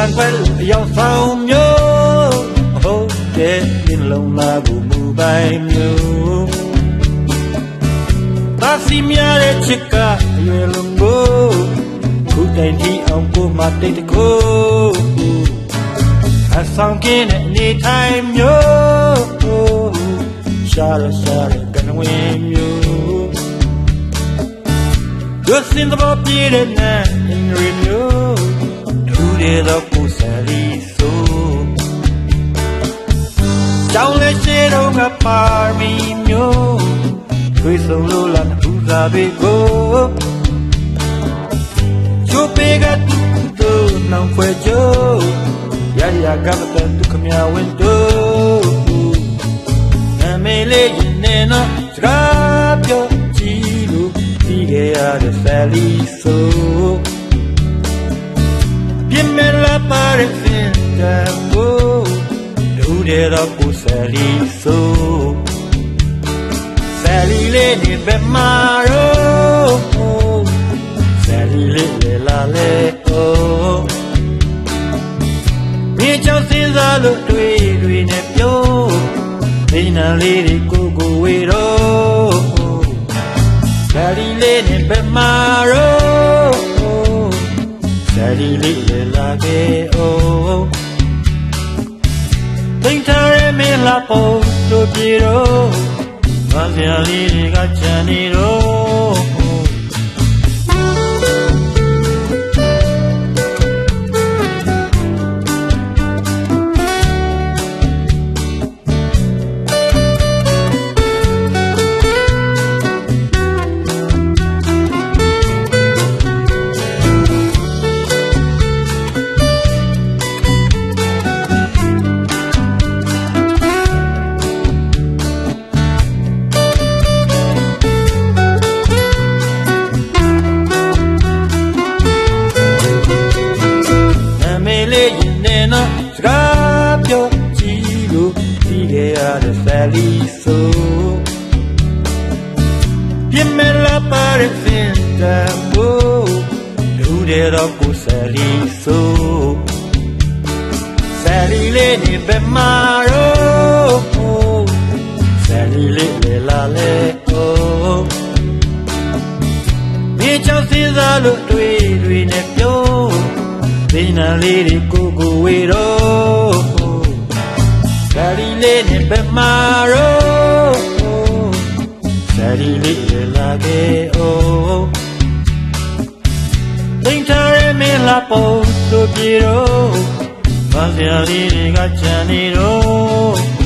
န်ခွဲအယောင်ဆောင်မျိုးဟုတ်တဲ့ပြင်းလုံးလာဘူးမူပိုင်မျိုးသာစီများတဲ့ချစ်ကအရွယ်လုံးကိုခုတိုင်ဒီအောင်ကိုမတိတ်တကိုအဆောင်ကင်းတဲ့အနေထိုင်မျိုးရှာရကနဝင်းမျိုးဒုစင်တော်ပြည့်တဲ့နဲ့အင်္ဂရိမျိုးဒူတဲ့တော့ကိုဆယ်လီဆိုကြောင်းလက်ရှိတော့ကပါမီမျိုးတွေ့ဆုံလို့လာဥစားပေကိုချိုးပေကတူတူနောင်ဖွယ်ချိုးရရကပ်တဲ့ဒုက္ခမြဝင်းတို့အမေလေးရင်နဲ့နော်စကားပြောကြည့်လို့ပြီးခဲ့ရတဲ့ဆယ်လီဆိုပြင်းမဲ့လာပါတဲ့စင်တန်ကိုဒူတဲ့တော့ကိုဆယ်လီဆိုဆယ်လီလေးနေပဲမာရောဆယ်လီလေးလေလာလေမြေချောင်းစင်းစားလို့တွေ့နဲ့ပြောဒီနာလေးတွေကိုဝေတော့ဆယ်လီလေးနေပဲမာရောဆယ်လီလေးလေလာခဲ့သိမ်းထားရဲ့မင်းလာပုံတို့ပြေတော့ငါဆရာလေးတွေကကြံနေတော့စကားပြောကြည့်လို့ပြီးခဲ့ရတဲ့ဆယ်လီဆိုပြင်းမဲ့လာပါတဲ့စင်တန်ကိုလူတဲ့တော့ကိုဆယ်လီဆိုဆယ်လီလေးနေပဲမာရောဆယ်လီလေးလေလာလေမြေချောင်းစင်းစားလို့တွေ့နဲ့ပြောဒီနာလေးတွေကိုဝေတော့ဆယ်လီလေးနဲ့ပဲမာရောဆယ်လီလေးလေလာခဲ့သိမ်းထားရဲ့မင်းလာပုံတို့ပြေတော့ငါဆရာလေးတွေကကြံနေတော့